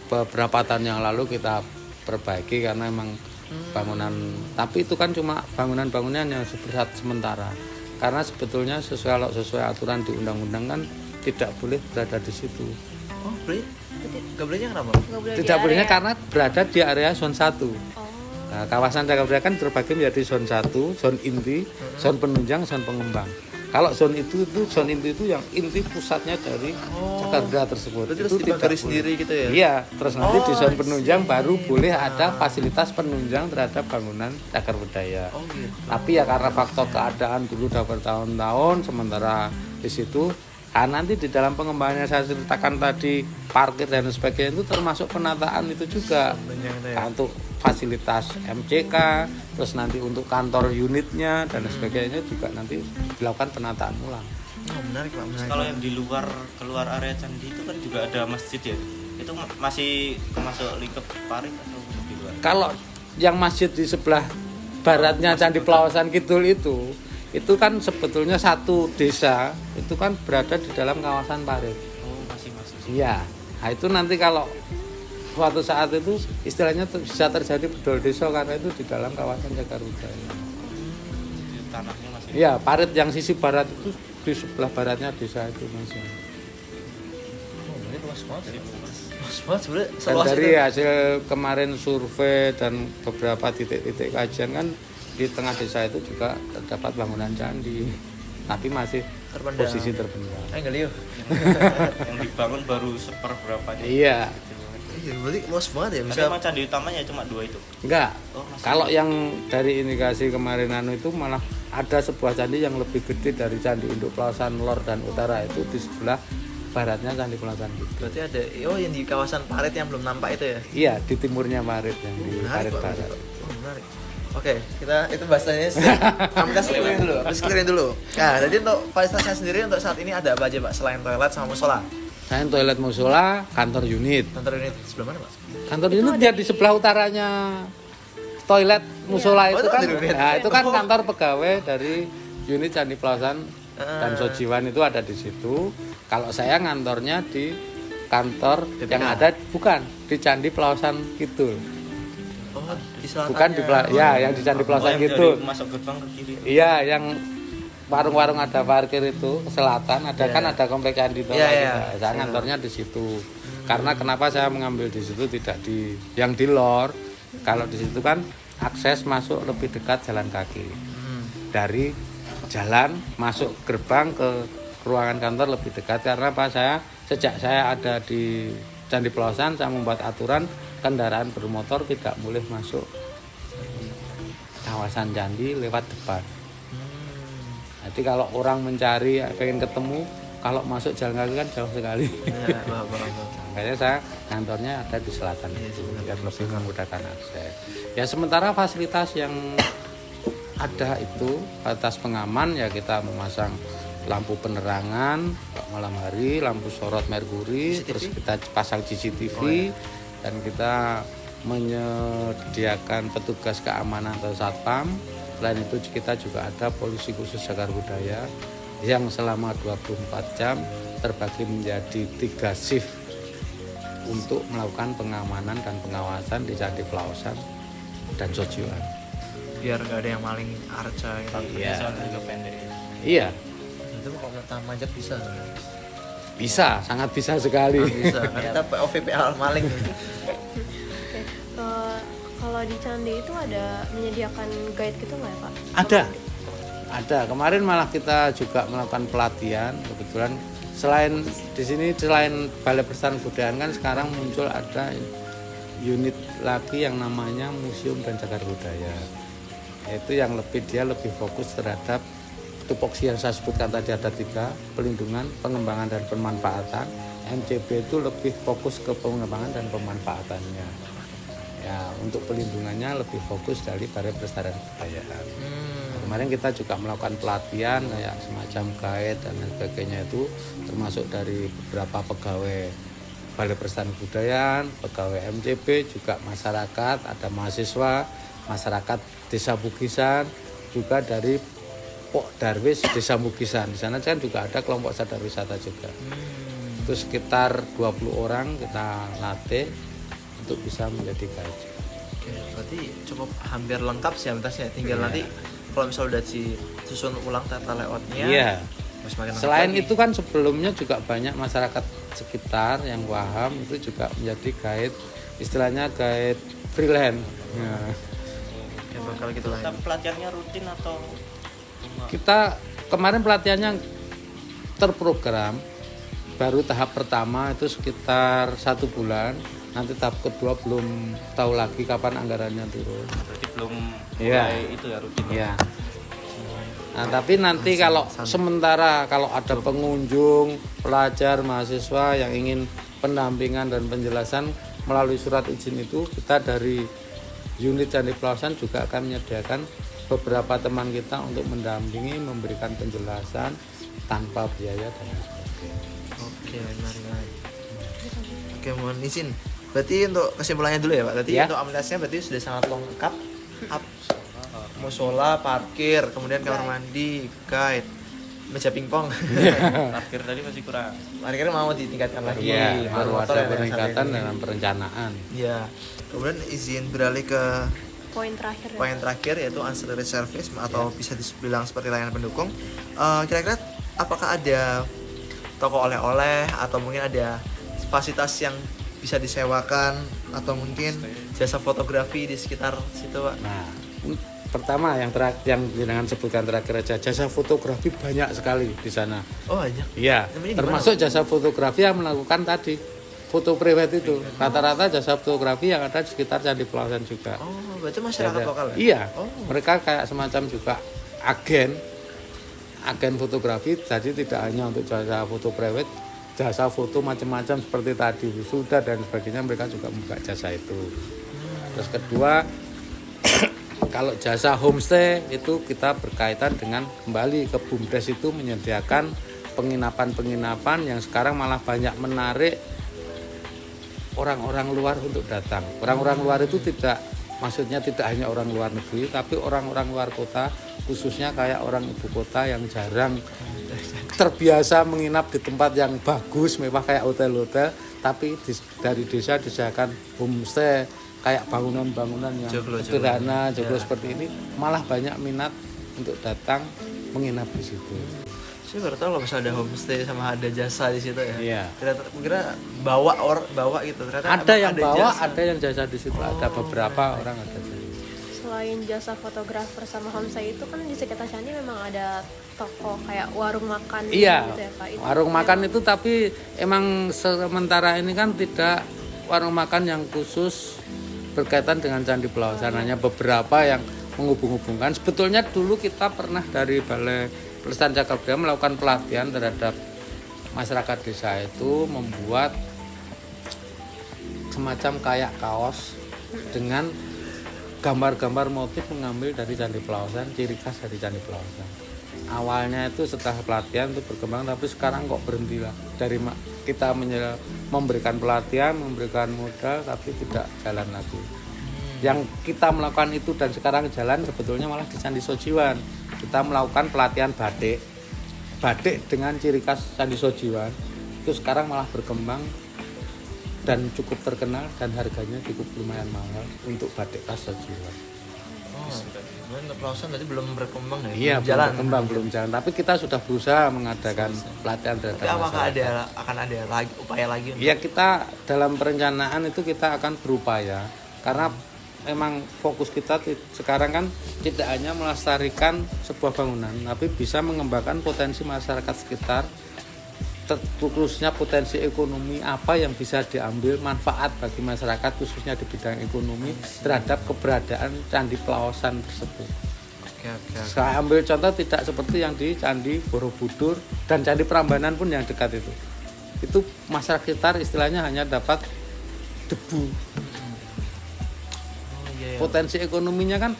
Speaker 4: beberapa tahun yang lalu kita perbaiki karena emang bangunan, tapi itu kan cuma bangunan-bangunan yang bersifat sementara. Karena sebetulnya sesuai aturan di undang-undang kan tidak boleh berada di situ.
Speaker 1: Oh, boleh? Nggak bolehnya kenapa?
Speaker 2: Nggak boleh di
Speaker 4: Tidak bolehnya
Speaker 2: area.
Speaker 4: karena berada di area zona 1.
Speaker 2: Oh.
Speaker 4: Nah, kawasan Cagar Budaya kan terbagi menjadi zona 1, zona inti, zona penunjang, zona pengembang. Kalau zona zona inti itu yang inti pusatnya dari Cagar Budaya tersebut.
Speaker 1: Berarti
Speaker 4: Itu
Speaker 1: harus
Speaker 4: tidak
Speaker 1: dibagi
Speaker 4: boleh.
Speaker 1: sendiri gitu ya?
Speaker 4: Iya, terus nanti di zona
Speaker 1: I
Speaker 4: penunjang
Speaker 1: see.
Speaker 4: baru boleh ada fasilitas penunjang terhadap bangunan Cagar Budaya.
Speaker 1: Oh, gitu.
Speaker 4: Tapi ya karena faktor keadaan dulu udah bertahun-tahun, sementara di situ, nanti di dalam pengembangannya saya ceritakan tadi parkir dan sebagainya itu termasuk penataan itu juga.
Speaker 1: Penunjang itu ya?
Speaker 4: Untuk fasilitas MCK, terus nanti untuk kantor unitnya dan sebagainya juga nanti dilakukan penataan ulang.
Speaker 1: Oh, menarik, Pak. Menarik.
Speaker 3: kalau yang di keluar area candi itu kan juga ada masjid ya. Itu masih termasuk lingkup parit atau di luar?
Speaker 4: Kalau yang masjid di sebelah baratnya Candi Pelawasan Kidul itu kan sebetulnya satu desa itu kan berada di dalam kawasan parit.
Speaker 3: Oh, masih.
Speaker 4: Iya. Nah, itu nanti kalau suatu saat itu istilahnya bisa terjadi bedol desa karena itu di dalam kawasan Cagar Budaya.
Speaker 3: Tanahnya masih.
Speaker 4: Iya, parit yang sisi barat itu di sebelah baratnya desa itu masih.
Speaker 1: Oh, ini luas banget ya? Luas banget sebenarnya.
Speaker 4: Dan
Speaker 1: Seluas
Speaker 4: dari
Speaker 1: itu.
Speaker 4: hasil kemarin survei dan beberapa titik-titik kajian kan di tengah desa itu juga terdapat bangunan candi, tapi masih
Speaker 1: Terpendam.
Speaker 4: posisi terpendam.
Speaker 1: Enggak liu.
Speaker 3: Yang dibangun baru seperberapanya.
Speaker 4: Iya,
Speaker 1: Iya, berarti luas banget ya.
Speaker 3: Tapi
Speaker 1: Bisa
Speaker 3: emang candi utamanya cuma 2 itu.
Speaker 4: enggak.
Speaker 3: Oh, masih.
Speaker 4: Kalau yang dari indikasi kemarin itu malah ada sebuah candi yang lebih gede dari Candi Induk Pelawasan Lor dan Utara itu di sebelah baratnya Candi Pelawasan Kidul.
Speaker 1: berarti ada yang di kawasan parit yang belum nampak itu ya?
Speaker 4: Iya, di timurnya Parit yang di Parit
Speaker 1: Pak,
Speaker 4: Barat.
Speaker 1: Oh, menarik. Oke, kita itu bahasanya kita clearin dulu. Terus clearin dulu. Nah, jadi untuk fasilitasnya sendiri untuk saat ini ada apa aja, Pak? Selain toilet sama musola.
Speaker 4: Selain toilet musola, kantor unit.
Speaker 1: Kantor unit sebelah mana, Pak?
Speaker 4: Kantor unit dia di sebelah utaranya toilet musola
Speaker 1: Oh,
Speaker 4: itu
Speaker 1: itu
Speaker 4: kan.
Speaker 1: kantor unit.
Speaker 4: Nah, itu kan
Speaker 1: Oh.
Speaker 4: kantor pegawai dari unit Candi Pelawasan dan
Speaker 1: Ah.
Speaker 4: Sojiwan itu ada di situ. Kalau saya ngantornya di kantor
Speaker 1: DPK.
Speaker 4: yang ada bukan di Candi Pelawasan Kidul.
Speaker 1: Oh, di selatannya.
Speaker 4: bukan ya yang di Candi Plosan
Speaker 3: yang
Speaker 4: gitu.
Speaker 3: dari masuk gerbang ke kiri.
Speaker 4: Iya, yang warung-warung ada parkir itu ke selatan ada
Speaker 1: Iya.
Speaker 4: kan ada komplek Candi Tola
Speaker 1: Iya,
Speaker 4: juga.
Speaker 1: iya.
Speaker 4: Saya ngantornya di situ. Karena kenapa saya mengambil di situ tidak di yang di lor? Kalau di situ kan akses masuk lebih dekat jalan kaki. Dari jalan masuk gerbang ke ruangan kantor lebih dekat karena apa sejak saya ada di Candi Plosan saya membuat aturan kendaraan bermotor tidak boleh masuk kawasan candi lewat depan. Jadi kalau orang mencari pengen ketemu kalau masuk jalan kaki kan jauh sekali.
Speaker 1: Ya, paham.
Speaker 4: Makanya saya kantornya ada di selatan itu biar lebih memudahkan akses. Ya sementara fasilitas yang ada itu atas pengaman ya kita memasang lampu penerangan malam hari, lampu sorot merkuri, terus kita pasang CCTV dan kita menyediakan petugas keamanan atau satpam. Selain itu kita juga ada polisi khusus Cagar Budaya yang selama 24 jam terbagi menjadi 3 shift untuk melakukan pengamanan dan pengawasan di Candi Plosan dan Sojiwan.
Speaker 1: Biar nggak ada yang maling arca gitu.
Speaker 3: Iya. Soalnya juga pendek.
Speaker 4: Iya,
Speaker 1: Itu kalau kita manjat bisa.
Speaker 4: bisa, sangat bisa sekali.
Speaker 1: Bisa. Kan kita OVPA maling nih.
Speaker 2: Oke. Kalau di candi itu ada menyediakan guide gitu nggak ya Pak?
Speaker 4: Ada. Kemarin malah kita juga melakukan pelatihan. Kebetulan selain di sini selain Balai Pelestarian Kebudayaan kan sekarang muncul ada unit lagi yang namanya Museum dan Cagar Budaya. Itu yang dia lebih fokus terhadap tupoksi yang saya sebutkan tadi ada 3, pelindungan, pengembangan dan pemanfaatan. MCB itu lebih fokus ke pengembangan dan pemanfaatannya. Ya, untuk pelindungannya lebih fokus dari Balai Pelestarian Kebudayaan. Kemarin kita juga melakukan pelatihan kayak semacam guide dan lain sebagainya itu termasuk dari beberapa pegawai Balai Pelestarian Kebudayaan, pegawai MCB, juga masyarakat, ada mahasiswa, masyarakat Desa Bugisan, juga dari Pok Darwis Desa Bugisan. Di sana kan juga ada kelompok sadar wisata juga. Itu sekitar 20 orang kita latih untuk bisa menjadi guide.
Speaker 1: Oke, berarti cukup hampir lengkap sih amitasnya. Tinggal nanti kalau misalnya udah disusun ulang tata layoutnya.
Speaker 4: Iya.
Speaker 1: Semakin lengkap
Speaker 4: Selain
Speaker 1: lagi.
Speaker 4: itu kan sebelumnya juga banyak masyarakat sekitar yang paham itu juga menjadi guide, istilahnya guide freelance. Ya.
Speaker 1: Ya, bakal gitu lah.
Speaker 3: Kita pelatihannya rutin atau
Speaker 4: Kita kemarin pelatihannya terprogram, baru tahap pertama itu sekitar 1 bulan, nanti tahap kedua belum tahu lagi kapan anggarannya turun.
Speaker 3: berarti belum
Speaker 4: Iya.
Speaker 3: mulai itu ya rutin.
Speaker 4: Iya. Nah, tapi nanti kalau sementara kalau ada pengunjung, pelajar, mahasiswa yang ingin pendampingan dan penjelasan melalui surat izin itu, kita dari unit Candi Plosan juga akan menyediakan beberapa teman kita untuk mendampingi, memberikan penjelasan tanpa biaya dan lain sebagainya.
Speaker 1: Oke, menarik. Oke, mohon izin. Berarti untuk kesimpulannya dulu ya Pak. Berarti
Speaker 4: Ya.
Speaker 1: untuk amenitasnya berarti sudah sangat lengkap. Musola, parkir, kemudian kamar mandi, guide, meja pingpong.
Speaker 3: Parkir tadi masih kurang.
Speaker 1: Parkirnya mau ditingkatkan lagi.
Speaker 4: Iya, baru
Speaker 1: motor
Speaker 4: ada
Speaker 1: yang
Speaker 4: peningkatan
Speaker 1: saat ini.
Speaker 4: dalam perencanaan.
Speaker 1: Iya. Kemudian izin beralih ke
Speaker 2: Poin terakhir ya.
Speaker 1: poin terakhir yaitu ancillary service atau bisa dibilang seperti layanan pendukung. Kira-kira apakah ada toko oleh-oleh atau mungkin ada fasilitas yang bisa disewakan atau mungkin jasa fotografi di sekitar situ Pak?
Speaker 4: Nah, pertama yang dengan sebutkan terakhir aja, jasa fotografi banyak sekali di sana.
Speaker 1: Oh banyak.
Speaker 4: Iya,
Speaker 1: Namanya di
Speaker 4: termasuk jasa fotografi yang melakukan tadi foto private itu. Rata-rata jasa fotografi yang ada di sekitar Candi Plosan juga.
Speaker 1: Oh, berarti masyarakat lokal ya?
Speaker 4: Iya,
Speaker 1: Oh.
Speaker 4: mereka kayak semacam juga agen fotografi. Jadi tidak hanya untuk jasa foto private, jasa foto macam-macam seperti tadi wisuda dan sebagainya, mereka juga membuka jasa itu. Terus kedua, kalau jasa homestay itu kita berkaitan dengan kembali ke BUMDes itu menyediakan penginapan-penginapan yang sekarang malah banyak menarik orang-orang luar untuk datang. Orang-orang luar itu maksudnya tidak hanya orang luar negeri, tapi orang-orang luar kota, khususnya kayak orang ibu kota yang jarang terbiasa menginap di tempat yang bagus, mewah kayak hotel-hotel, tapi dari desa disediakan homestay kayak bangunan-bangunan yang
Speaker 1: Joglo,
Speaker 4: sederhana, joglo
Speaker 1: Ya.
Speaker 4: seperti ini, malah banyak minat untuk datang menginap di situ.
Speaker 1: Saya baru tahu kalau misalnya ada homestay sama ada jasa di situ ya.
Speaker 4: Iya.
Speaker 1: Ternyata kira bawa gitu. Ternyata
Speaker 4: Ada
Speaker 1: emang
Speaker 4: yang bawa,
Speaker 1: jasa.
Speaker 4: ada yang jasa di situ, ada beberapa orang ada di situ.
Speaker 2: Selain jasa fotografer sama homestay itu kan di sekitar candi memang ada toko kayak warung makan
Speaker 4: Iya,
Speaker 2: gitu ya Pak. Itu
Speaker 4: warung makan itu tapi emang sementara ini kan tidak warung makan yang khusus berkaitan dengan Candi Pelausan, hanya beberapa yang menghubung-hubungkan. Sebetulnya dulu kita pernah dari Balai Pelestarian Cagar Budaya melakukan pelatihan terhadap masyarakat desa itu membuat semacam kayak kaos dengan gambar-gambar motif mengambil dari Candi Pelausan, ciri khas dari Candi Pelausan. Awalnya itu setelah pelatihan itu berkembang, tapi sekarang kok berhenti lah. Dari kita memberikan pelatihan, memberikan modal, tapi tidak jalan lagi. Yang kita melakukan itu dan sekarang jalan sebetulnya malah di Candi Sojiwan. Kita melakukan pelatihan batik dengan ciri khas Candi Sojiwan. Itu sekarang malah berkembang dan cukup terkenal dan harganya cukup lumayan mahal untuk batik khas Sojiwan.
Speaker 1: Untuk Pelausan berarti belum berkembang ya?
Speaker 4: Iya,
Speaker 1: belum
Speaker 4: belum jalan. Tapi kita sudah berusaha mengadakan pelatihan terhadap
Speaker 1: Tapi apakah
Speaker 4: masyarakat.
Speaker 1: akan ada lagi upaya lagi?
Speaker 4: Ya, kita dalam perencanaan itu kita akan berupaya karena memang fokus kita sekarang kan tidak hanya melestarikan sebuah bangunan, tapi bisa mengembangkan potensi masyarakat sekitar, khususnya potensi ekonomi apa yang bisa diambil manfaat bagi masyarakat khususnya di bidang ekonomi terhadap keberadaan Candi Pelausan tersebut.
Speaker 1: Oke.
Speaker 4: Saya ambil contoh tidak seperti yang di Candi Borobudur dan Candi Prambanan pun yang dekat itu. Itu masyarakat sekitar istilahnya hanya dapat debu.
Speaker 1: Iya.
Speaker 4: Potensi ekonominya kan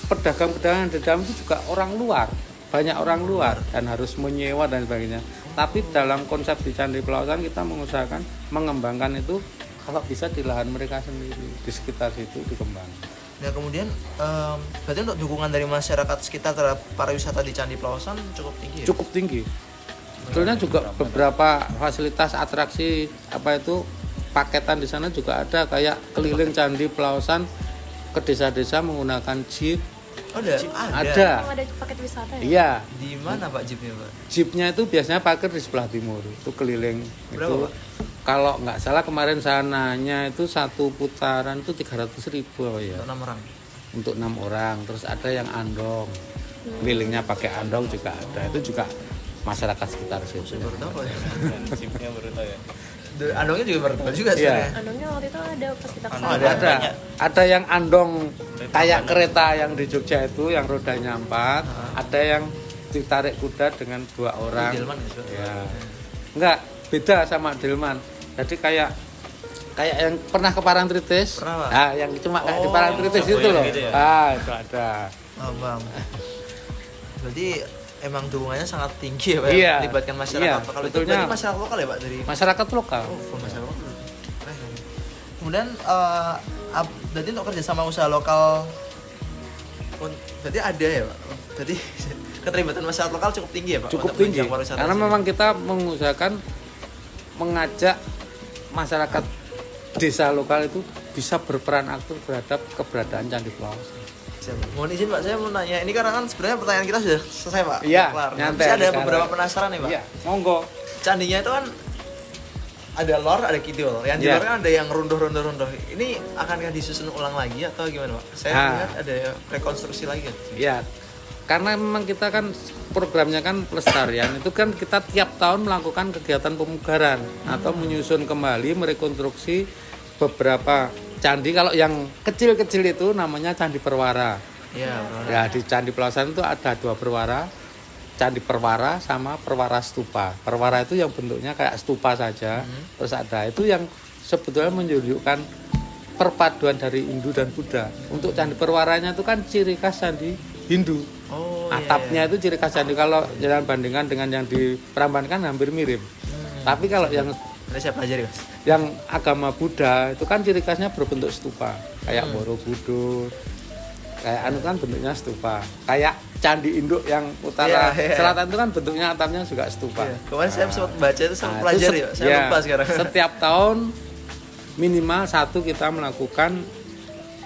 Speaker 4: pedagang-pedagang di dalam itu juga orang luar, banyak orang luar dan harus menyewa dan sebagainya. Tapi dalam konsep di Candi Pelausan kita mengusahakan mengembangkan itu kalau bisa di lahan mereka sendiri, di sekitar situ dikembangkan.
Speaker 1: Nah kemudian berarti untuk dukungan dari masyarakat sekitar terhadap pariwisata di Candi Pelausan cukup tinggi ya?
Speaker 4: Cukup tinggi. Sebetulnya juga beberapa fasilitas atraksi apa itu paketan di sana juga ada kayak keliling Candi Pelausan ke desa-desa menggunakan jeep.
Speaker 1: Oh, ada.
Speaker 2: Emang ada paket wisata ya?
Speaker 4: Iya.
Speaker 1: Di mana Pak jeepnya Pak?
Speaker 4: Jeepnya itu biasanya parkir di sebelah timur. Itu keliling.
Speaker 1: Berapa,
Speaker 4: itu
Speaker 1: Pak?
Speaker 4: kalau nggak salah kemarin sananya itu satu putaran itu 300.000 ya.
Speaker 1: Untuk 6 orang.
Speaker 4: Untuk 6 orang. Terus ada yang andong. Kelilingnya pakai andong juga ada. Itu juga masyarakat sekitar situ.
Speaker 1: Baru tahu Pak.
Speaker 3: Jeepnya baru tahu ya.
Speaker 1: Andongnya juga baru tahu juga
Speaker 4: Iya.
Speaker 1: sebenarnya.
Speaker 2: Andongnya waktu itu ada pas kita
Speaker 3: Oh,
Speaker 2: kesana.
Speaker 1: ada.
Speaker 4: Ada yang andong kayak
Speaker 3: Kereta
Speaker 4: kereta yang di Jogja itu yang rodanya 4, ada yang ditarik kuda dengan 2 orang.
Speaker 1: Delman ya, Pak?
Speaker 4: Ya. Enggak, beda sama Delman. Jadi kayak yang pernah ke Parangtritis.
Speaker 1: Pernah, Pak?
Speaker 4: Nah, yang cuma kayak di
Speaker 1: Oh,
Speaker 4: Parangtritis itu
Speaker 3: Surabaya
Speaker 4: loh.
Speaker 3: gitu ya?
Speaker 4: Itu ada.
Speaker 1: Bang. Berarti emang dukungannya sangat tinggi ya Pak?
Speaker 4: Iya.
Speaker 1: Melibatkan masyarakat.
Speaker 4: Iya,
Speaker 1: Kalau itu
Speaker 4: sebetulnya-
Speaker 1: berarti masyarakat lokal ya Pak dari
Speaker 4: Masyarakat lokal.
Speaker 1: full masyarakat lokal. Keren. Kemudian berarti untuk kerjasama usaha lokal berarti ada ya Pak? Jadi keterlibatan masyarakat lokal cukup tinggi ya Pak?
Speaker 4: Cukup
Speaker 1: untuk
Speaker 4: tinggi.
Speaker 1: menunjang pariwisata
Speaker 4: Karena
Speaker 1: sini?
Speaker 4: memang kita mengusahakan mengajak masyarakat desa lokal itu bisa berperan aktif terhadap keberadaan Candi Pelausan.
Speaker 1: Siap. Mohon izin Pak, saya mau nanya. Ini karena kan sebenarnya pertanyaan kita sudah selesai Pak.
Speaker 4: Iya,
Speaker 1: Kelar. Nah,
Speaker 4: nyantai
Speaker 1: masih ada
Speaker 4: sekarang.
Speaker 1: beberapa penasaran nih Pak.
Speaker 4: Iya, monggo.
Speaker 1: Candinya itu kan ada lor, ada kidul. Yang di
Speaker 4: Iya.
Speaker 1: luar kan ada yang rundoh. Ini akankah disusun ulang lagi atau gimana Pak? Saya
Speaker 4: Nah.
Speaker 1: lihat ada rekonstruksi lagi kan?
Speaker 4: Ya, karena memang kita kan programnya kan pelestarian itu kan kita tiap tahun melakukan kegiatan pemugaran atau menyusun kembali merekonstruksi beberapa candi. Kalau yang kecil-kecil itu namanya Candi Perwara.
Speaker 1: Iya, Bro.
Speaker 4: Ya, di Candi Pelausan itu ada 2 perwara, Candi Perwara sama Perwara Stupa. Perwara itu yang bentuknya kayak stupa saja. Terus ada itu yang sebetulnya menunjukkan perpaduan dari Hindu dan Buddha. Untuk Candi Perwaranya itu kan ciri khas candi Hindu.
Speaker 1: Oh, iya,
Speaker 4: Atapnya itu ciri khas candi. Kalau jalan bandingkan dengan yang di Prambanan kan hampir mirip. Tapi kalau yang
Speaker 1: Nanti saya pelajari Mas.
Speaker 4: yang agama Buddha itu kan ciri khasnya berbentuk stupa, kayak Borobudur, kayak anu kan bentuknya stupa, kayak candi induk yang utara
Speaker 1: Iya.
Speaker 4: selatan itu kan bentuknya atapnya juga stupa.
Speaker 1: Iya. Kemarin saya sempat baca itu sempat
Speaker 4: Nah,
Speaker 1: pelajari
Speaker 4: itu
Speaker 1: Pak. Saya lupa sekarang.
Speaker 4: Setiap tahun minimal satu kita melakukan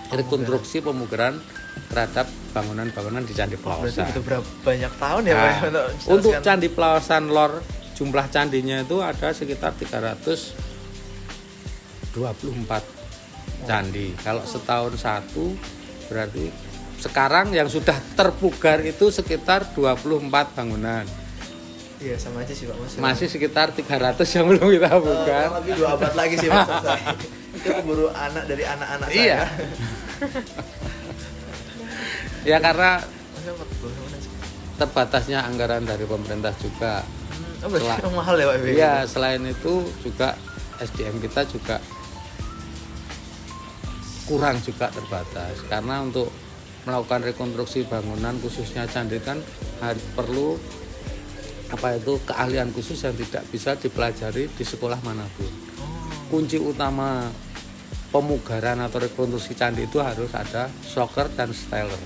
Speaker 4: rekonstruksi pemugaran terhadap bangunan-bangunan di Candi
Speaker 1: Berarti
Speaker 4: Pelawasan.
Speaker 1: butuh berapa banyak tahun ya Pak
Speaker 4: Nah,
Speaker 1: ya,
Speaker 4: untuk
Speaker 1: menjelaskan?
Speaker 4: Candi Pelawasan Lor jumlah candinya itu ada sekitar 324 candi. Kalau setahun satu berarti sekarang yang sudah terpugar itu sekitar 24 bangunan.
Speaker 1: Iya sama aja sih Pak Mas.
Speaker 4: Masih sekitar 300 yang belum kita buka.
Speaker 1: Kurang lebih 2 abad lagi sih Mas selesai. Itu keburu anak dari anak-anak saya.
Speaker 4: Iya. Ya karena
Speaker 1: Masa bagaimana sih?
Speaker 4: terbatasnya anggaran dari pemerintah juga.
Speaker 1: Oh, berarti
Speaker 4: Setelah-
Speaker 1: memang mahal ya Pak?
Speaker 4: Iya, selain itu juga SDM kita juga kurang juga terbatas karena untuk melakukan rekonstruksi bangunan khususnya candi kan perlu keahlian khusus yang tidak bisa dipelajari di sekolah manapun. Kunci utama pemugaran atau rekonstruksi candi itu harus ada shocker dan styler.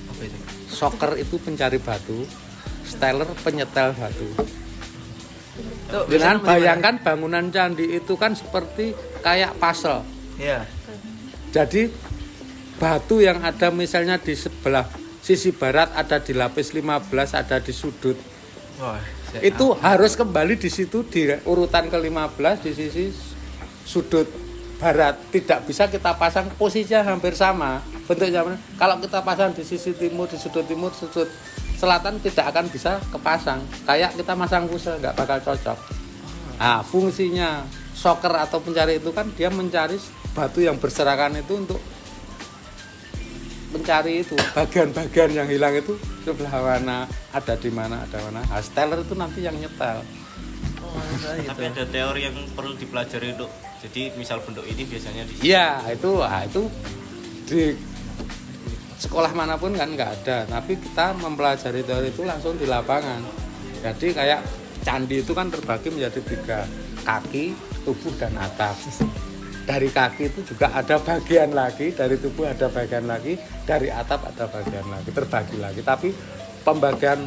Speaker 1: Apa itu?
Speaker 4: Shocker itu pencari batu, styler penyetel batu.
Speaker 1: Tuh,
Speaker 4: Dengan
Speaker 1: biasanya
Speaker 4: bayangkan bangunan candi itu kan seperti kayak puzzle.
Speaker 1: Iya.
Speaker 4: Jadi batu yang ada misalnya di sebelah sisi barat ada di lapis 15, ada di sudut.
Speaker 1: Wah,
Speaker 4: Itu harus kembali di situ di urutan ke-15 di sisi sudut barat. Tidak bisa kita pasang posisinya hampir sama. Bentuknya kalau kita pasang di sisi timur, di sudut timur, sudut selatan tidak akan bisa kepasang. Kayak kita masang pusat nggak bakal cocok. Nah, fungsinya shocker atau pencari itu kan dia mencari batu yang berserakan itu untuk mencari itu bagian-bagian yang hilang itu sebelah mana, ada di mana, ada mana. Nah, steller itu nanti yang nyetel.
Speaker 1: Oh, masa gitu.
Speaker 3: Tapi ada teori yang perlu dipelajari untuk jadi misal bentuk ini biasanya di
Speaker 4: Iya, itu di sekolah manapun kan nggak ada, tapi kita mempelajari teori itu langsung di lapangan. Jadi kayak candi itu kan terbagi menjadi 3, kaki, tubuh, dan atap. Dari kaki itu juga ada bagian lagi, dari tubuh ada bagian lagi, dari atap ada bagian lagi, terbagi lagi. Tapi pembagian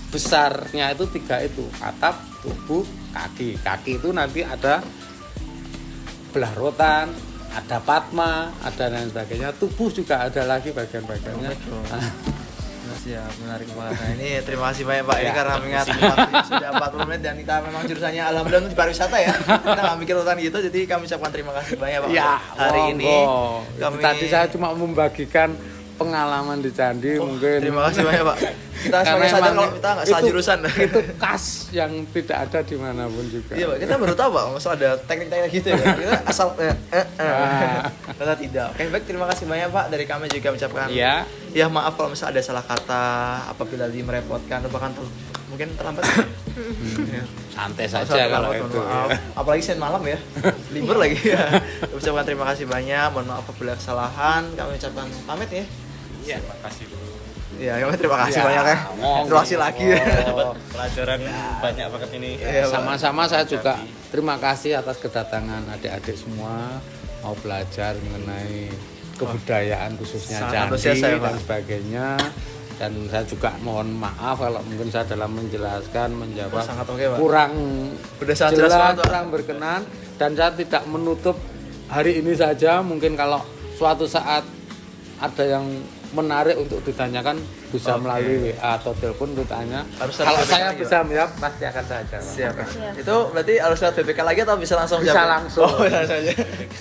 Speaker 4: besarnya itu 3 itu, atap, tubuh, kaki. Kaki itu nanti ada belah rotan, ada patma, ada dan sebagainya. Tubuh juga ada lagi bagian-bagiannya.
Speaker 1: Siap, menarik banget. Nah, ini terima kasih banyak Pak
Speaker 4: Ya.
Speaker 1: ini karena mengingat waktunya sudah 40 menit dan kita memang jurusannya alhamdulillah di pariwisata ya. Kita nggak mikir urutan gitu, jadi kami ucapkan terima kasih banyak Pak
Speaker 4: Ya,
Speaker 1: hari ini.
Speaker 4: Kami tadi saya cuma membagikan pengalaman di candi mungkin.
Speaker 1: Terima kasih banyak Pak. Kita
Speaker 4: Karena
Speaker 1: sebagai sadar
Speaker 4: emang
Speaker 1: kalau kita nggak salah
Speaker 4: itu-
Speaker 1: jurusan.
Speaker 4: Itu khas yang tidak ada dimanapun juga.
Speaker 1: Iya Pak, kita baru tahu Pak, maksud ada teknik-teknik gitu ya. Kita asal Ternyata tidak. Oke, baik, terima kasih banyak Pak. Dari kami juga mengucapkan
Speaker 4: Iya.
Speaker 1: ya maaf kalau misalnya ada salah kata apabila merepotkan atau bahkan mungkin terlambat. Ya.
Speaker 4: Santai
Speaker 1: Saat
Speaker 4: saja kalau
Speaker 1: terlambat,
Speaker 4: itu.
Speaker 1: mohon maaf. Apalagi Senin malam ya, libur lagi ya. Ucapkan terima kasih banyak. Mohon maaf apabila kesalahan. Kami ucapkan pamit ya.
Speaker 4: Iya.
Speaker 3: terima kasih dulu.
Speaker 1: Ya, kami terima kasih
Speaker 4: Ya,
Speaker 1: banyak ya.
Speaker 4: monggo.
Speaker 1: Terima kasih lagi ya.
Speaker 3: Dapat pelajaran banyak banget ini.
Speaker 1: Iya, Pak.
Speaker 4: Sama-sama saya juga terima kasih atas kedatangan adik-adik semua mau belajar mengenai kebudayaan khususnya
Speaker 1: Sangat
Speaker 4: candi
Speaker 1: antusias saya,
Speaker 4: dan
Speaker 1: Pak.
Speaker 4: sebagainya. Dan saya juga mohon maaf kalau mungkin saya dalam menjelaskan menjawab
Speaker 1: Sangat oke, Pak.
Speaker 4: kurang
Speaker 1: Udah sangat jelas
Speaker 4: jelas,
Speaker 1: banget, Pak.
Speaker 4: kurang berkenan, dan saya tidak menutup hari ini saja. Mungkin kalau suatu saat ada yang menarik untuk ditanyakan bisa
Speaker 1: Oke.
Speaker 4: melalui WA atau telepon ditanya.
Speaker 1: Harus
Speaker 4: Kalau
Speaker 1: lewat
Speaker 4: saya
Speaker 1: BBK
Speaker 4: bisa menjawab pasti akan saya jawab.
Speaker 1: Siap.
Speaker 2: Siap.
Speaker 1: Itu berarti harus lewat BBK lagi atau bisa langsung
Speaker 4: Bisa
Speaker 1: jawab?
Speaker 4: langsung.
Speaker 1: Oh, bisa saja.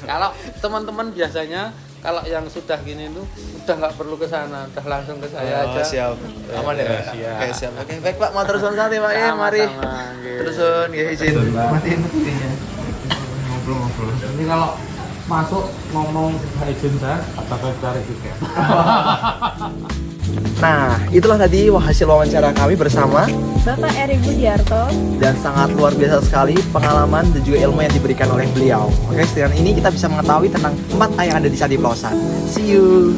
Speaker 4: Kalau teman-teman biasanya kalau yang sudah gini tuh udah nggak perlu ke sana, udah langsung ke saya
Speaker 1: Oh,
Speaker 4: aja.
Speaker 1: siap. Aman ya, Pak?
Speaker 4: Siap.
Speaker 1: Oke, siap. Oke, baik Pak, mau terusan santai Pak ya, mari.
Speaker 4: Sama-sama, gitu.
Speaker 1: Terusan, ya izin. Matiin putihnya. Ngobrol-ngobrol.
Speaker 4: Ini kalau masuk ngomong izin saya, apakah cari tiket?
Speaker 1: Nah, itulah tadi hasil wawancara kami bersama
Speaker 2: Bapak Eri Budiarto.
Speaker 1: dan sangat luar biasa sekali pengalaman dan juga ilmu yang diberikan oleh beliau. Oke, dengan ini kita bisa mengetahui tentang tempat yang ada di Candi Plosan. See you.